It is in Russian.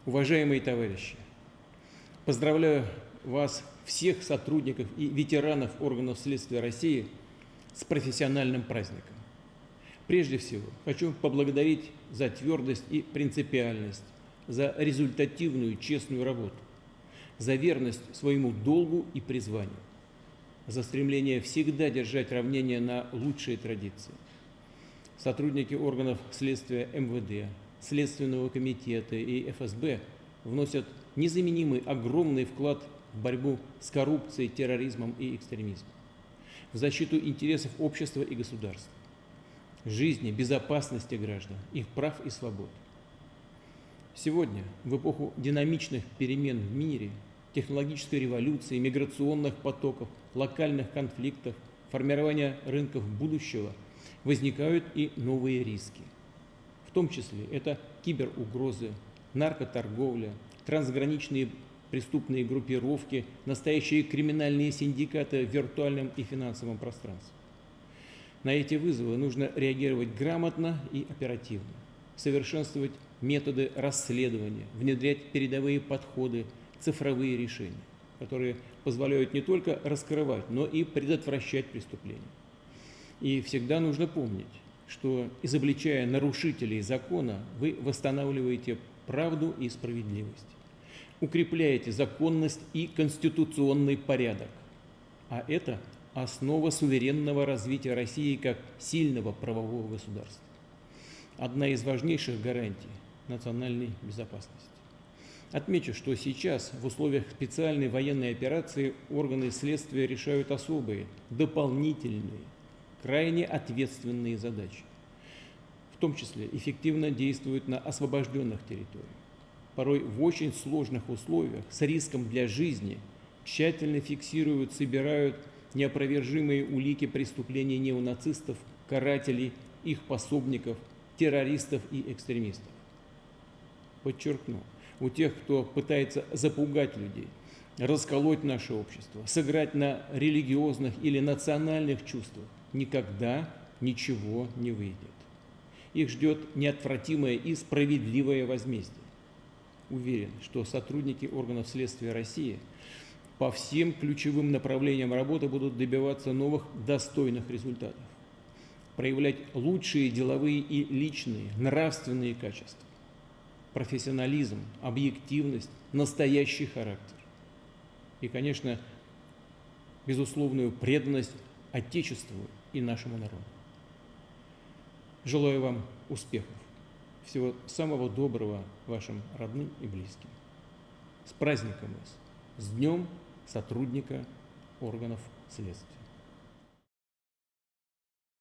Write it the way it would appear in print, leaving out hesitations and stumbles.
Уважаемые товарищи, поздравляю вас, всех сотрудников и ветеранов органов следствия России, с профессиональным праздником. Прежде всего, хочу поблагодарить за твердость и принципиальность, за результативную, честную работу, за верность своему долгу и призванию, за стремление всегда держать равнение на лучшие традиции. Сотрудники органов следствия МВД, Следственного комитета и ФСБ вносят незаменимый огромный вклад в борьбу с коррупцией, терроризмом и экстремизмом, в защиту интересов общества и государства, жизни, безопасности граждан, их прав и свобод. Сегодня, в эпоху динамичных перемен в мире, технологической революции, миграционных потоков, локальных конфликтов, формирования рынков будущего, возникают и новые риски. В том числе это киберугрозы, наркоторговля, трансграничные преступные группировки, настоящие криминальные синдикаты в виртуальном и финансовом пространстве. На эти вызовы нужно реагировать грамотно и оперативно, совершенствовать методы расследования, внедрять передовые подходы, цифровые решения, которые позволяют не только раскрывать, но и предотвращать преступления. И всегда нужно помнить, что, изобличая нарушителей закона, вы восстанавливаете правду и справедливость, укрепляете законность и конституционный порядок, а это основа суверенного развития России как сильного правового государства. Одна из важнейших гарантий национальной безопасности. Отмечу, что сейчас в условиях специальной военной операции органы следствия решают особые, дополнительные, крайне ответственные задачи. В том числе эффективно действуют на освобожденных территориях, порой в очень сложных условиях, с риском для жизни, тщательно фиксируют, собирают неопровержимые улики преступлений неонацистов, карателей, их пособников, террористов и экстремистов. Подчеркну, у тех, кто пытается запугать людей, расколоть наше общество, сыграть на религиозных или национальных чувствах, никогда ничего не выйдет. Их ждет неотвратимое и справедливое возмездие. Уверен, что сотрудники органов следствия России по всем ключевым направлениям работы будут добиваться новых достойных результатов, проявлять лучшие деловые и личные, нравственные качества, профессионализм, объективность, настоящий характер и, конечно, безусловную преданность Отечеству и нашему народу. Желаю вам успехов, всего самого доброго вашим родным и близким. С праздником вас! С Днем сотрудника органов следствия!